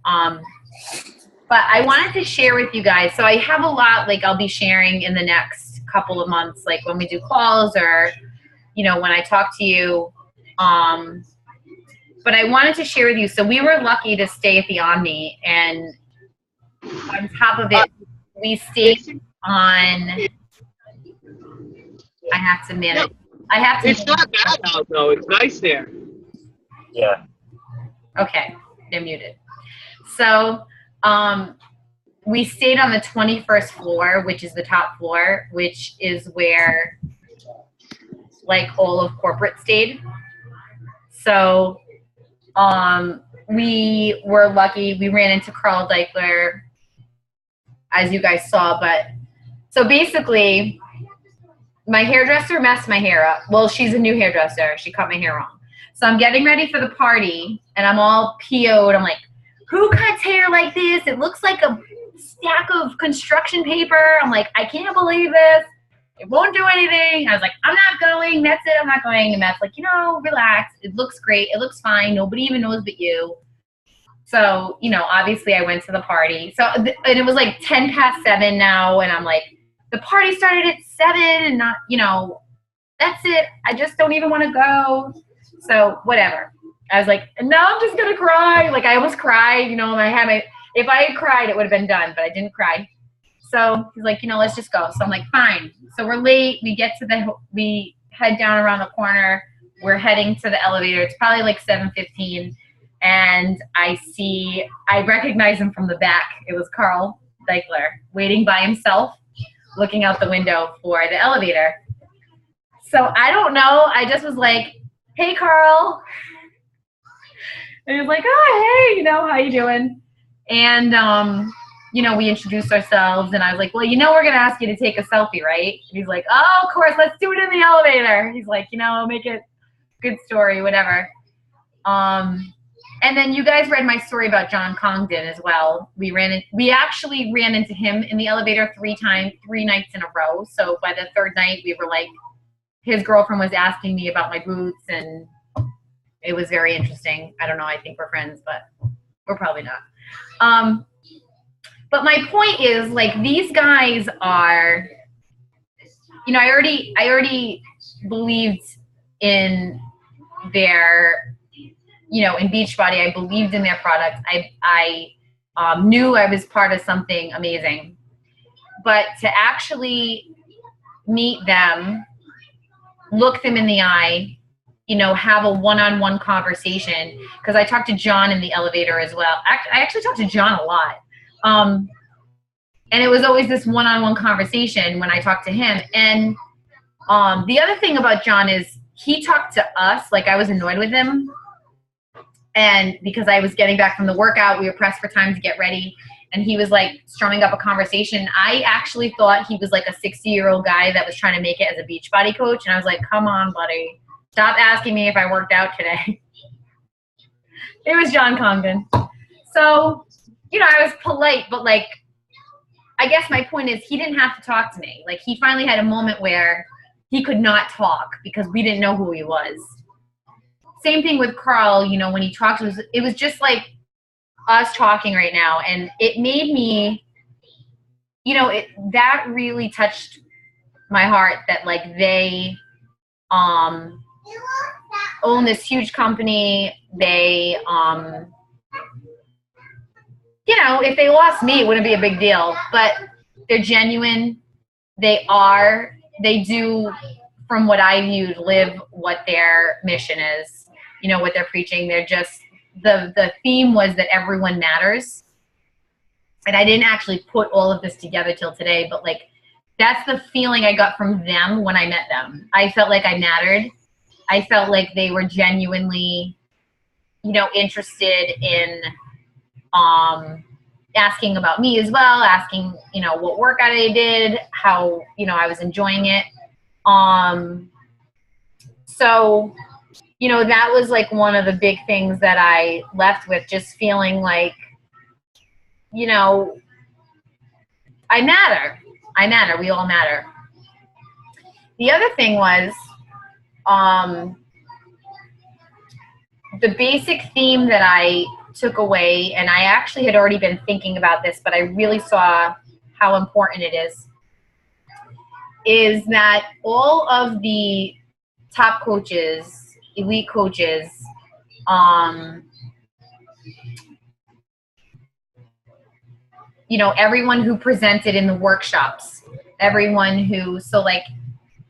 But I wanted to share with you guys. So I have a lot, like I'll be sharing in the next couple of months, like when we do calls or, when I talk to you. But I wanted to share with you. So we were lucky to stay at the Omni, and on top of it, we stayed on. I have to manage. I have to. It's not bad out though. It's nice there. Yeah. Okay, they're muted. So, we stayed on the 21st floor, which is the top floor, which is where, like, all of corporate stayed. So, we were lucky. We ran into Carl Deichler, as you guys saw. But so basically, my hairdresser messed my hair up. Well, she's a new hairdresser. She cut my hair wrong. So I'm getting ready for the party, and I'm all PO'd. I'm like, who cuts hair like this? It looks like a stack of construction paper. I'm like, I can't believe this. It won't do anything. I was like, I'm not going. That's it. I'm not going. And Matt's like, relax. It looks great. It looks fine. Nobody even knows but you. So, obviously I went to the party. So, and it was like 10 past 7 now. And I'm like, the party started at 7 and not, that's it. I just don't even want to go. So whatever. I was like, now I'm just going to cry. Like I almost cried, if I had cried, it would have been done, but I didn't cry. So he's like, let's just go. So I'm like, fine. So we're late. We head down around the corner. We're heading to the elevator. It's probably like 7:15. And I recognize him from the back. It was Carl Deichler waiting by himself, looking out the window for the elevator. So I don't know. I just was like, hey, Carl. And he's like, oh, hey, how you doing? And, we introduced ourselves, and I was like, well, we're going to ask you to take a selfie, right? And he's like, oh, of course, let's do it in the elevator. He's like, make it good story, whatever. And then you guys read my story about John Congdon as well. We actually ran into him in the elevator 3 nights in a row. So by the third night, we were like, his girlfriend was asking me about my boots, and it was very interesting. I don't know. I think we're friends, but we're probably not. But my point is, like, these guys are, I already believed in their, in Beachbody. I believed in their product. I knew I was part of something amazing. But to actually meet them, look them in the eye, have a one-on-one conversation, because I talked to John in the elevator as well. I actually talked to John a lot. And it was always this one-on-one conversation when I talked to him. And the other thing about John is he talked to us like I was annoyed with him. And because I was getting back from the workout, we were pressed for time to get ready. And he was like strumming up a conversation. I actually thought he was like a 60-year-old guy that was trying to make it as a Beachbody coach. And I was like, come on, buddy. Stop asking me if I worked out today. It was John Congdon. So, I was polite, but like, I guess my point is he didn't have to talk to me. Like, he finally had a moment where he could not talk because we didn't know who he was. Same thing with Carl, when he talked, it was just like us talking right now. And it made me, that really touched my heart that like they own this huge company. They, if they lost me, it wouldn't be a big deal. But they're genuine. They do, from what I viewed, live what their mission is, what they're preaching. They're just, the theme was that everyone matters. And I didn't actually put all of this together till today, but like, that's the feeling I got from them when I met them. I felt like I mattered. I felt like they were genuinely, interested in asking about me as well, asking, what workout I did, how, I was enjoying it. So, that was like one of the big things that I left with, just feeling like, I matter. I matter. We all matter. The other thing was, the basic theme that I took away, and I actually had already been thinking about this, but I really saw how important it is that all of the top coaches, elite coaches, you know, everyone who presented in the workshops, everyone who, so like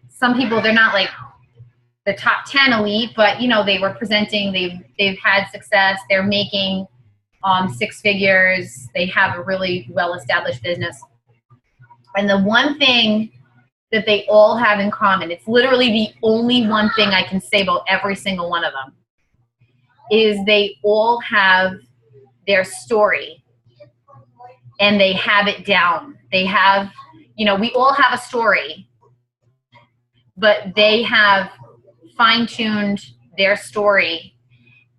some people, they're not like the top 10 elite, but you know, they were presenting, they've had success, they're making six figures, they have a really well-established business. And the one thing that they all have in common, it's literally the only one thing I can say about every single one of them, is they all have their story and they have it down. They have, you know, we all have a story, but they have fine-tuned their story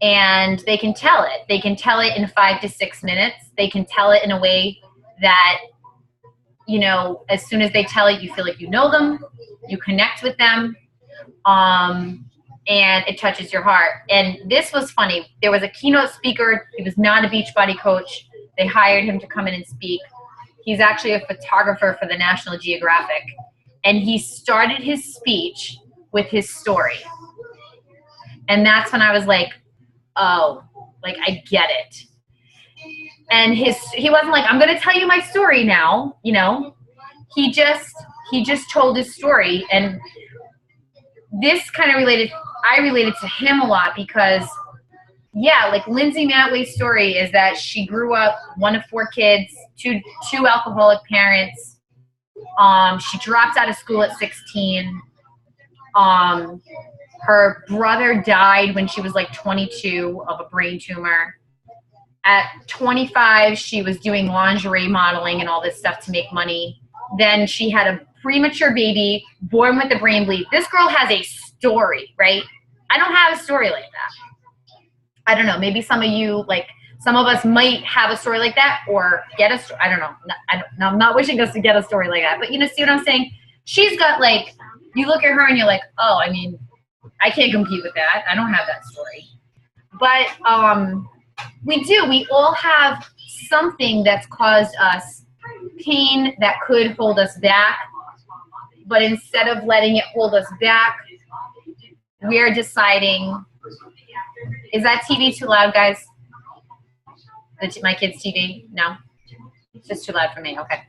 and they can tell it. They can tell it in 5 to 6 minutes. They can tell it in a way that, you know, as soon as they tell it, you feel like you know them, you connect with them, and it touches your heart. And this was funny. There was a keynote speaker. He was not a Beachbody coach. They hired him to come in and speak. He's actually a photographer for the National Geographic. And he started his speech with his story. And that's when I was like, oh, like I get it. And he wasn't like, I'm going to tell you my story now, you know. He just told his story. And this kind of I related to him a lot because, yeah, like Lindsay Matway's story is that she grew up one of 4 kids, two alcoholic parents. She dropped out of school at 16. Her brother died when she was like 22 of a brain tumor. At 25, she was doing lingerie modeling and all this stuff to make money. Then she had a premature baby, born with a brain bleed. This girl has a story, right? I don't have a story like that. I don't know. Maybe some of you, like some of us might have a story like that or get a story. I don't know. I'm not wishing us to get a story like that. But you know, see what I'm saying? She's got like, you look at her and you're like, oh, I mean, I can't compete with that. I don't have that story. But we all have something that's caused us pain that could hold us back. But instead of letting it hold us back, we're deciding, is that TV too loud, guys? My kid's TV? No? It's just too loud for me. Okay.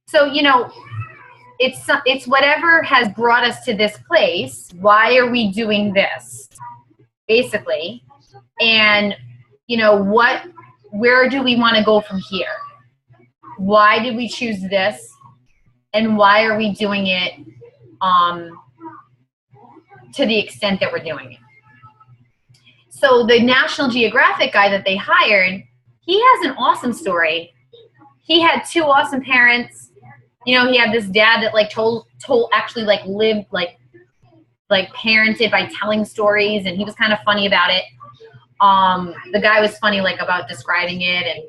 So, you know, it's whatever has brought us to this place. Why are we doing this? Basically. And, you know, where do we want to go from here? Why did we choose this? And why are we doing it to the extent that we're doing it? So the National Geographic guy that they hired, he has an awesome story. He had 2 awesome parents. You know, he had this dad that like told actually like lived like parented by telling stories, and he was kind of funny about it. The guy was funny like about describing it, and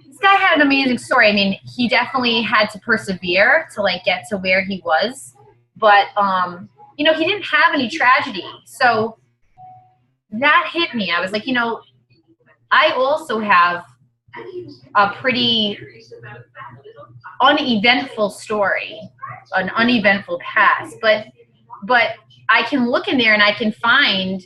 this guy had an amazing story. I mean, he definitely had to persevere to like get to where he was, but you know, he didn't have any tragedy. So that hit me. I was like, you know, I also have a pretty uneventful story, an uneventful past, but I can look in there and I can find,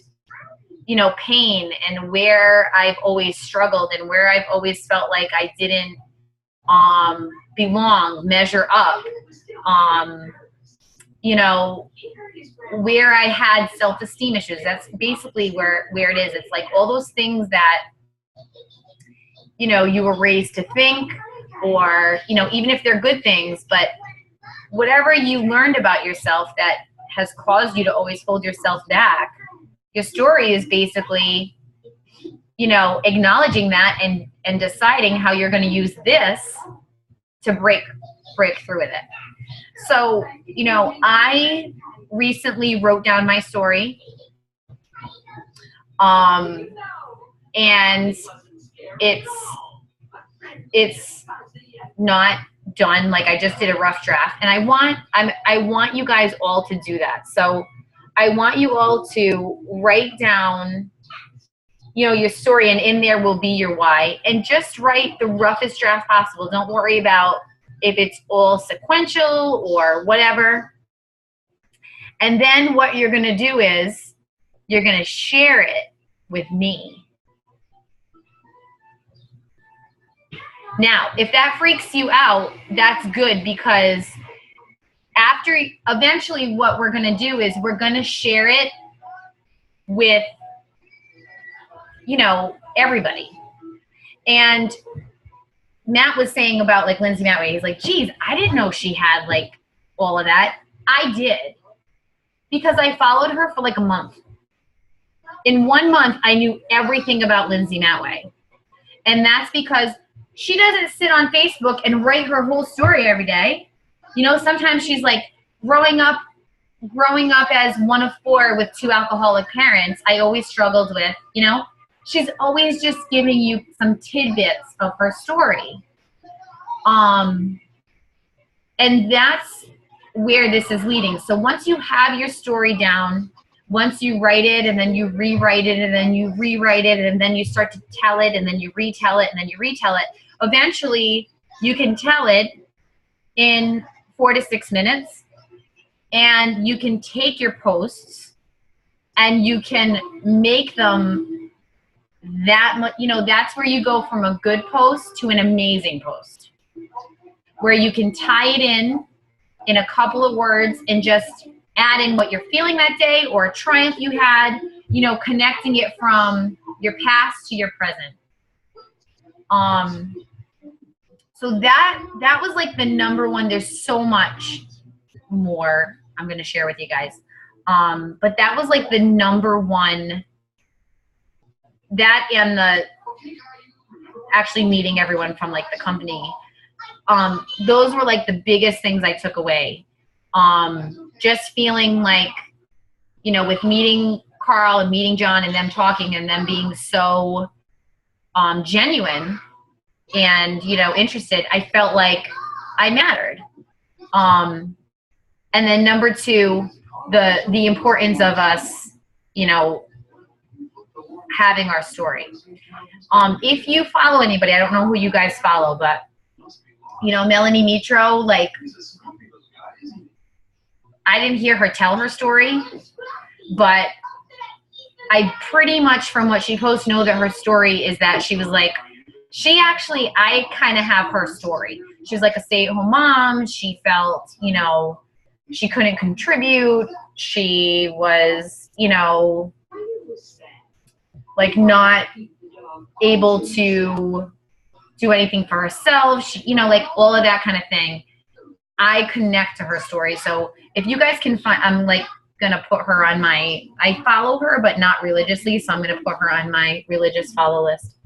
you know, pain and where I've always struggled and where I've always felt like I didn't belong, measure up, you know, where I had self-esteem issues. That's basically where it is. It's like all those things that, you know, you were raised to think, or, you know, even if they're good things, but whatever you learned about yourself that has caused you to always hold yourself back, your story is basically, you know, acknowledging that and deciding how you're going to use this to break through with it. So, you know, I recently wrote down my story, and it's not done. Like, I just did a rough draft, and I want you guys all to do that. So I want you all to write down you know, your story, and in there will be your why. And just write the roughest draft possible. Don't worry about if it's all sequential or whatever. And then what you're going to do is you're going to share it with me. Now, if that freaks you out, that's good, because after, eventually what we're going to do is we're going to share it with, you know, everybody. And Matt was saying about like Lindsay Matway, he's like, geez, I didn't know she had like all of that. I did, because I followed her for like a month. In 1 month, I knew everything about Lindsay Matway. And that's because she doesn't sit on Facebook and write her whole story every day. You know, sometimes she's like, growing up as one of 4 with 2 alcoholic parents, I always struggled with, you know, she's always just giving you some tidbits of her story. And that's where this is leading. So once you have your story down, once you write it and then you rewrite it and then you rewrite it and then you start to tell it and then you retell it and then you retell it, eventually you can tell it in 4 to 6 minutes, and you can take your posts and you can make them that much, you know, that's where you go from a good post to an amazing post, where you can tie it in a couple of words and just add in what you're feeling that day or a triumph you had, you know, connecting it from your past to your present. So that was like the number one. There's so much more I'm going to share with you guys. But that was like the number one, that and the actually meeting everyone from like the company. Those were like the biggest things I took away. Just feeling like, you know, with meeting Carl and meeting John and them talking and them being so genuine and, you know, interested, I felt like I mattered. And then number 2, the importance of us, you know, having our story. If you follow anybody, I don't know who you guys follow, but, you know, Melanie Mitro, like, I didn't hear her tell her story, but I pretty much, from what she posts, know that her story is that she was like, I kind of have her story. She was like a stay-at-home mom. She felt, you know, she couldn't contribute. She was, you know, like not able to do anything for herself. She, you know, like all of that kind of thing. I connect to her story. So if you guys can find, I'm like going to put her on my, I follow her, but not religiously. So I'm going to put her on my religious follow list.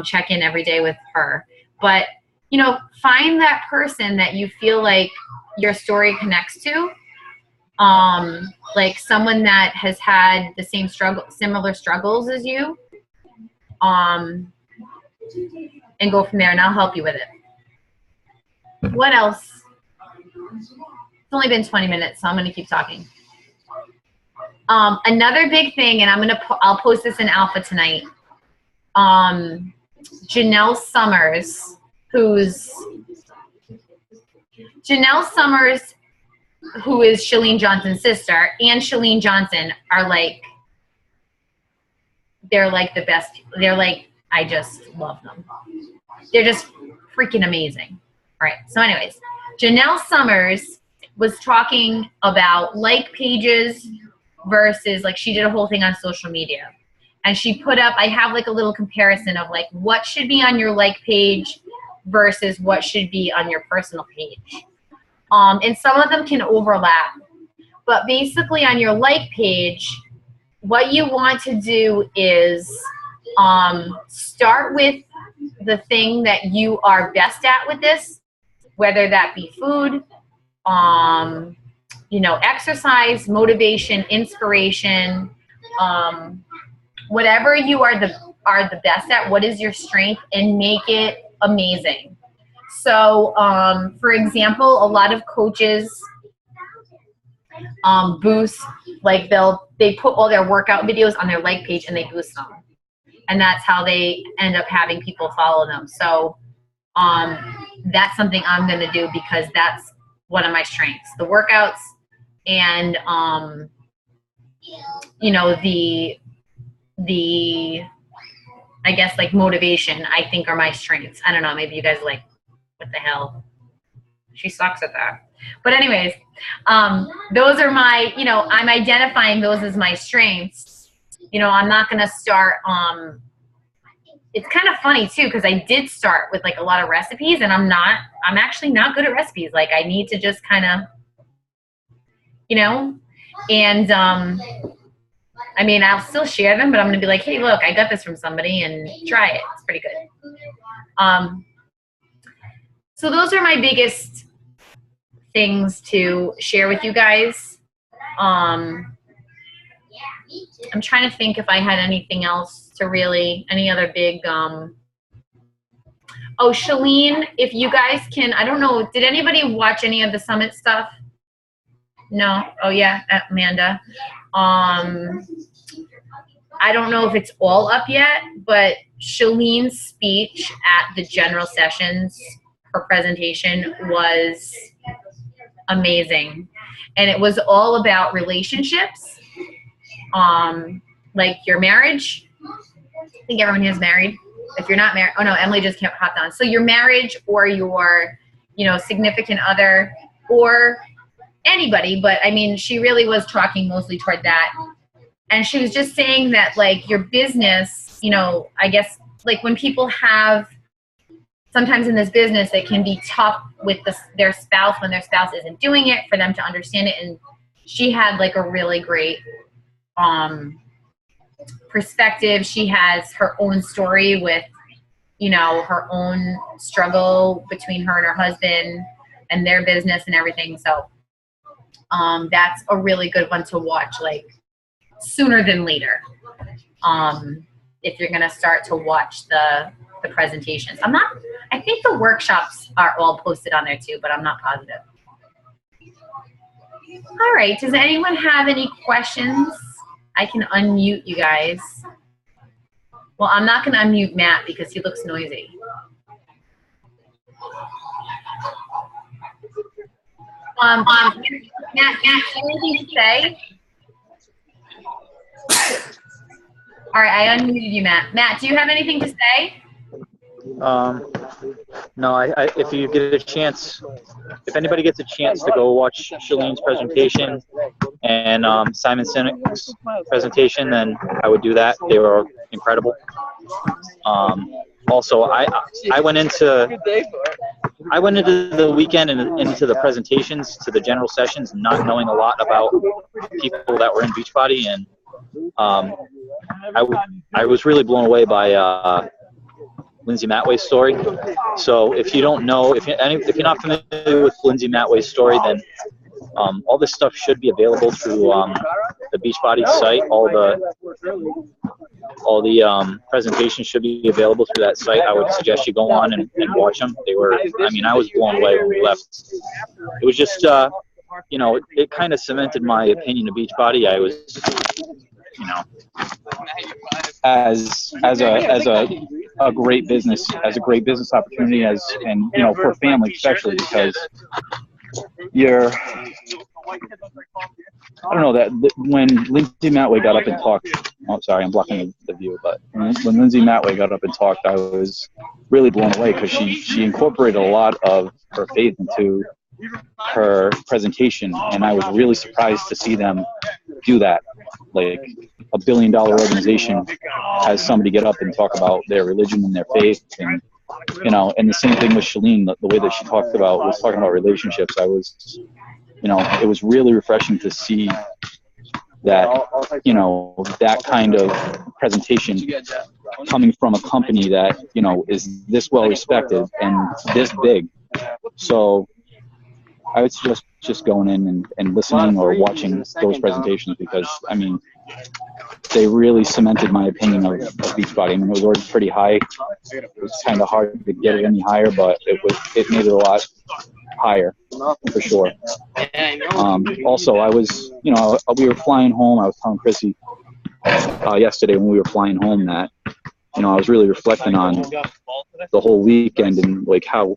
Check in every day with her. But, you know, find that person that you feel like your story connects to. Like someone that has had the same similar struggles as you. And go from there, and I'll help you with it. What else? It's only been 20 minutes, so I'm going to keep talking. Another big thing, and I'll post this in Alpha tonight. Janelle Summers, who is Chalene Johnson's sister, and Chalene Johnson are like, they're like the best. They're like, I just love them. They're just freaking amazing. All right. So anyways, Janelle Summers was talking about like pages versus, like, she did a whole thing on social media. And she put up, I have like a little comparison of like what should be on your like page versus what should be on your personal page. And some of them can overlap. But basically on your like page, what you want to do is start with the thing that you are best at with this, whether that be food, you know, exercise, motivation, inspiration, whatever you are the best at, what is your strength, and make it amazing. So, for example, a lot of coaches boost, like they put all their workout videos on their like page and they boost them. and that's how they end up having people follow them. So that's something I'm going to do because that's one of my strengths, the workouts and, you know, the, I guess like motivation, I think are my strengths. I don't know. Maybe you guys are like, what the hell? She sucks at that. But anyways, those are my, you know, I'm identifying those as my strengths. You know, I'm not going to start, it's kind of funny too, because I did start with like a lot of recipes and I'm actually not good at recipes. Like I need to just kind of, you know, and I mean, I'll still share them, but I'm going to be like, hey, look, I got this from somebody and try it. It's pretty good. So those are my biggest things to share with you guys. I'm trying to think if I had anything else to really, any other big, oh, Shalene, if you guys can, I don't know, did anybody watch any of the summit stuff? No? Oh yeah, Amanda. I don't know if it's all up yet, but Shalene's speech at the general sessions, her presentation was amazing. And it was all about relationships, like your marriage. I think everyone here is married. If you're not married, oh no, Emily just hopped on. So your marriage or your, you know, significant other or anybody, but I mean, she really was talking mostly toward that. And she was just saying that like your business, you know, I guess like when people have, sometimes in this business, it can be tough with their spouse when their spouse isn't doing it for them to understand it. And she had like a really great perspective. She has her own story with, you know, her own struggle between her and her husband and their business and everything. So that's a really good one to watch, like sooner than later. If you're going to start to watch the presentations. I think the workshops are all posted on there too, but I'm not positive. All right, does anyone have any questions? I can unmute you guys. Well, I'm not going to unmute Matt because he looks noisy. Matt, do you have anything to say? All right, I unmuted you, Matt. Matt, do you have anything to say? No, if you get a chance, if anybody gets a chance to go watch Shalene's presentation and Simon Sinek's presentation, then I would do that. They were incredible. Also, I went into the weekend and into the presentations to the general sessions not knowing a lot about people that were in Beachbody, and I was really blown away by Lindsay Matway's story. So if you don't know, if you're not familiar with Lindsay Matway's story, then all this stuff should be available through the Beachbody site. All the presentations should be available through that site. I would suggest you go on and watch them. They were, I mean, I was blown away when we left. It was just, you know, it kind of cemented my opinion of Beachbody. I was, you know, as a great business, as a great business opportunity, and you know, for family especially, because you're, I don't know, that when Lindsay Matway got up and talked, oh sorry, I'm blocking the view, but when Lindsay Matway got up and talked, I was really blown away because she incorporated a lot of her faith into her presentation, and I was really surprised to see them do that. Like a $1 billion organization has somebody get up and talk about their religion and their faith, and you know, and the same thing with Shalene, the way that she was talking about relationships. I was, you know, it was really refreshing to see that, you know, that kind of presentation coming from a company that, you know, is this well respected and this big. So I would suggest just going in and listening or watching those presentations, because, I mean, they really cemented my opinion of Beachbody. I mean, it was already pretty high. It was kind of hard to get it any higher, but it made it a lot higher, for sure. Also, I was, you know, we were flying home. I was telling Chrissy yesterday when we were flying home that I was really reflecting on the whole weekend and like how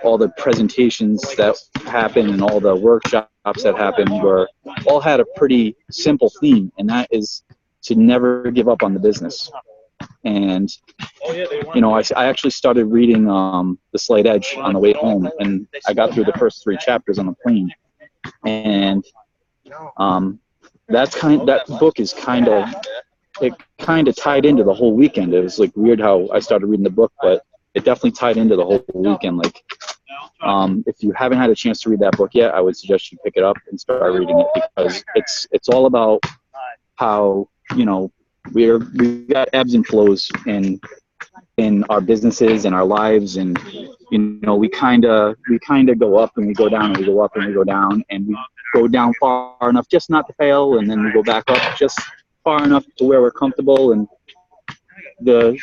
all the presentations that happened and all the workshops that happened all had a pretty simple theme, and that is to never give up on the business. And I actually started reading The Slight Edge on the way home, and I got through the first 3 chapters on the plane. And that book is kind of tied into the whole weekend. It was like weird how I started reading the book, but it definitely tied into the whole weekend. Like, if you haven't had a chance to read that book yet, I would suggest you pick it up and start reading it, because it's all about how, we got ebbs and flows in our businesses and our lives, and we kind of go up and we go down, and we go up and we go down, and we go down far enough just not to fail, and then we go back up just far enough to where we're comfortable. And the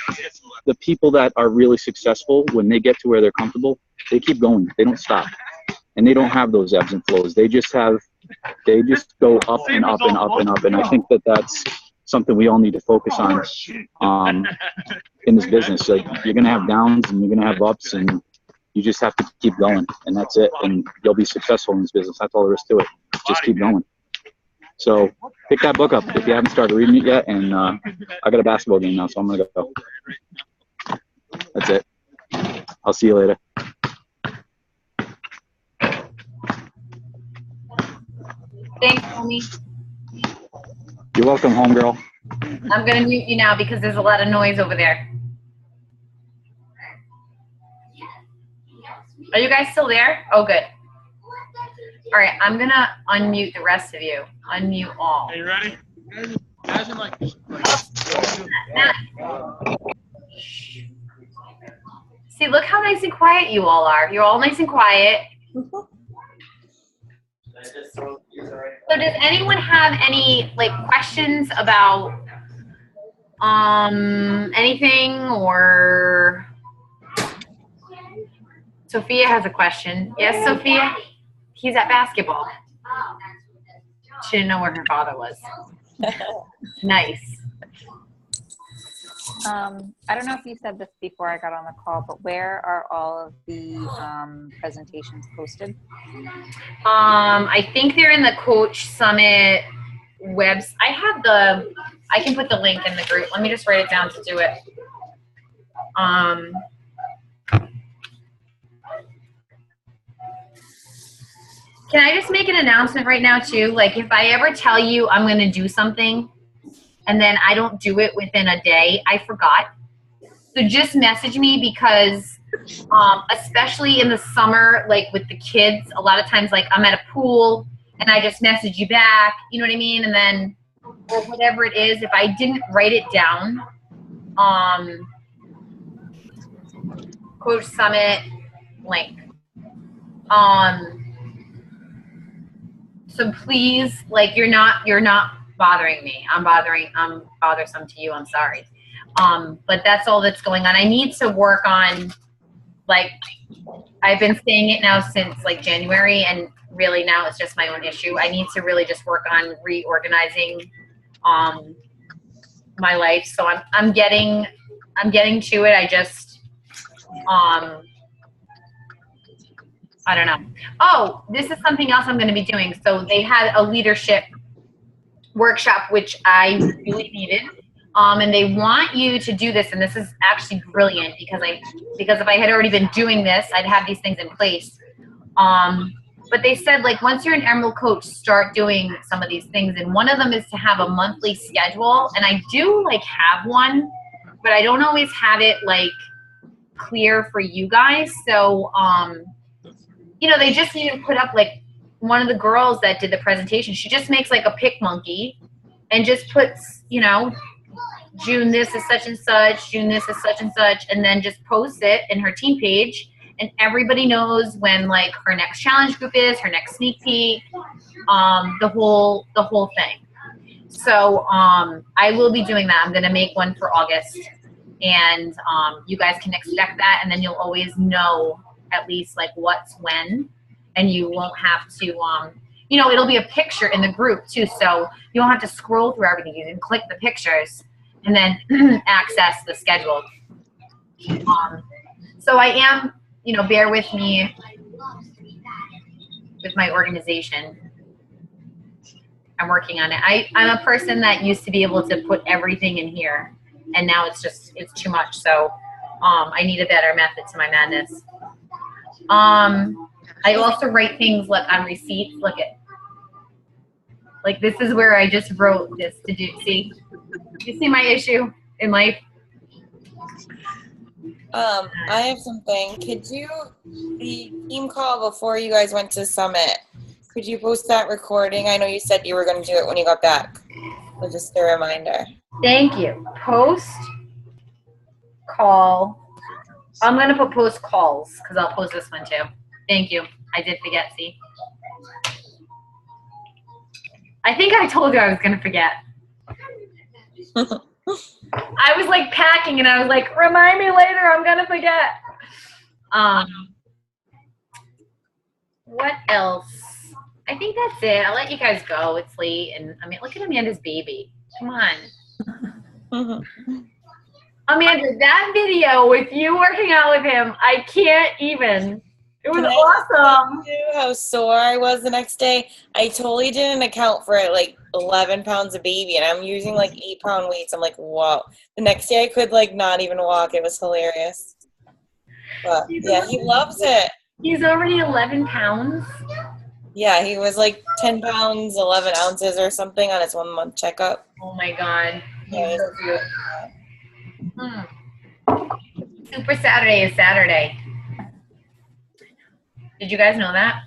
people that are really successful, when they get to where they're comfortable, they keep going. They don't stop, and they don't have those ebbs and flows. They just go up and up and up and up. And I think that's something we all need to focus on in this business. Like, you're gonna have downs and you're gonna have ups, and you just have to keep going, and that's it. And you'll be successful in this business. That's all there is to it. Just keep going. So pick that book up if you haven't started reading it yet. And I got a basketball game now, so I'm gonna go. That's it. I'll see you later. Thanks, homie. You're welcome, homegirl. I'm going to mute you now because there's a lot of noise over there. Are you guys still there? Oh, good. All right, I'm going to unmute the rest of you. Unmute all. Are you ready? Imagine like See, look how nice and quiet you all are. You're all nice and quiet. So does anyone have any questions about anything, or Sophia has a question. Yes, Sophia? He's at basketball. She didn't know where her father was. Nice. I don't know if you said this before I got on the call, but where are all of the presentations posted? I think they're in the Coach Summit webs. I can put the link in the group. Let me just write it down to do it. Can I just make an announcement right now too? Like, if I ever tell you I'm going to do something and then I don't do it within a day, I forgot. So just message me, because especially in the summer, like with the kids, a lot of times like I'm at a pool and I just message you back, you know what I mean? And then, or whatever it is, if I didn't write it down, Coach Summit link. So please, like, you're not bothering me. I'm bothersome to you. I'm sorry. But that's all that's going on. I need to work on, like, I've been saying it now since like January, and really now it's just my own issue. I need to really just work on reorganizing my life. So I'm getting to it. I just I don't know. Oh, this is something else I'm going to be doing. So they had a leadership workshop, which I really needed. And they want you to do this, and this is actually brilliant because if I had already been doing this, I'd have these things in place. But they said, like, once you're an Emerald coach, start doing some of these things, and one of them is to have a monthly schedule. And I do like have one, but I don't always have it like clear for you guys. So you know, they just need to put up, like, one of the girls that did the presentation, she just makes like a pick monkey and just puts, you know, June this is such and such, June this is such and such, and then just posts it in her team page, and everybody knows when, like, her next challenge group is, her next sneak peek, the whole thing. So I will be doing that. I'm gonna make one for August, and you guys can expect that, and then you'll always know at least like what's when, and you won't have to you know, it'll be a picture in the group too, so you won't have to scroll through everything. You can click the pictures and then access the schedule. So I am, bear with me with my organization. I'm working on it. I'm a person that used to be able to put everything in here, and now it's too much. So I need a better method to my madness. I also write things on receipts. Look at, like, this is where I just wrote this to do. See, you see my issue in life? I have something. Could you, the team call before you guys went to Summit, could you post that recording? I know you said you were going to do it when you got back. So just a reminder. Thank you. Post call. I'm going to put post calls because I'll post this one too. Thank you. I did forget, see? I think I told you I was going to forget. I was like packing and I was like, remind me later, I'm going to forget. What else? I think that's it. I'll let you guys go. It's late. And I mean, look at Amanda's baby. Come on. Amanda, that video with you working out with him, I can't even. It was awesome. How sore I was the next day. I totally didn't account for it, like 11 pounds of baby, and I'm using like 8-pound weights. I'm like, whoa. The next day I could like not even walk. It was hilarious. But yeah, he loves it. He's already 11 pounds? Yeah, he was like 10 pounds, 11 ounces or something on his 1-month checkup. Oh my God. Yeah, He's so cute. Super Saturday is Saturday. Did you guys know that?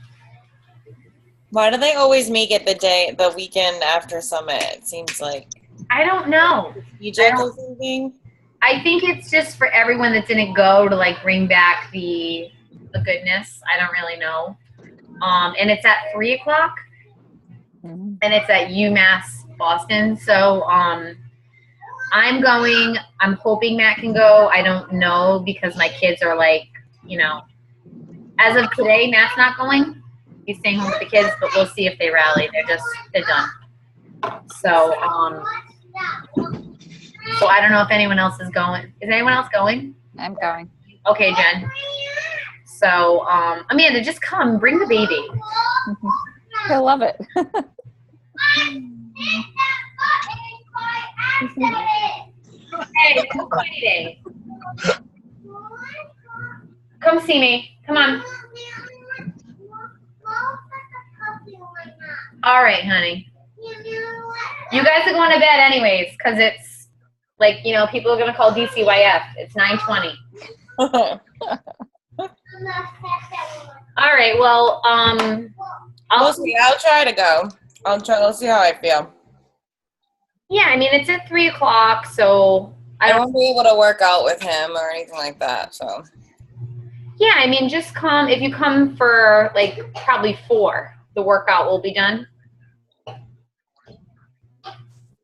Why do they always make it the weekend after Summit? It seems like. I don't know. You joke or something? I think it's just for everyone that didn't go to like bring back the goodness. I don't really know. And it's at 3 o'clock, and it's at UMass Boston. So I'm going. I'm hoping Matt can go. I don't know because my kids are like, as of today, Matt's not going. He's staying home with the kids, but we'll see if they rally. They're done. So so I don't know if anyone else is going. Is anyone else going? I'm going. Okay, Jen. So Amanda, just come. Bring the baby. He'll love it. Hey, it's fighting. Come see me. Come on. All right, honey. You guys are going to bed anyways, because it's like, people are going to call DCYF. It's 9:20. All right, well, We'll see. I'll try to go. We'll see how I feel. Yeah, I mean, it's at 3 o'clock, so I won't be able to work out with him or anything like that, so. Yeah, I mean, just come. If you come for, like, probably 4, the workout will be done.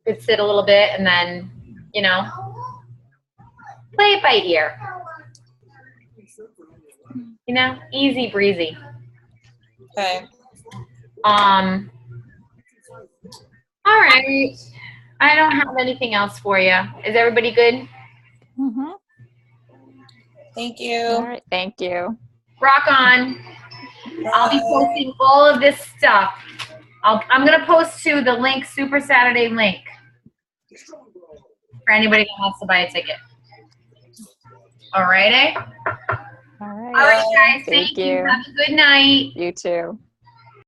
Could sit a little bit and then, play it by ear. Easy breezy. Okay. All right. I don't have anything else for you. Is everybody good? Mm-hmm. Thank you. All right. Thank you. Rock on. I'll be posting all of this stuff. I'm going to post to the link, Super Saturday link, for anybody that wants to buy a ticket. All right, eh? All right. All right, guys. Thank you. you. Have a good night. You too.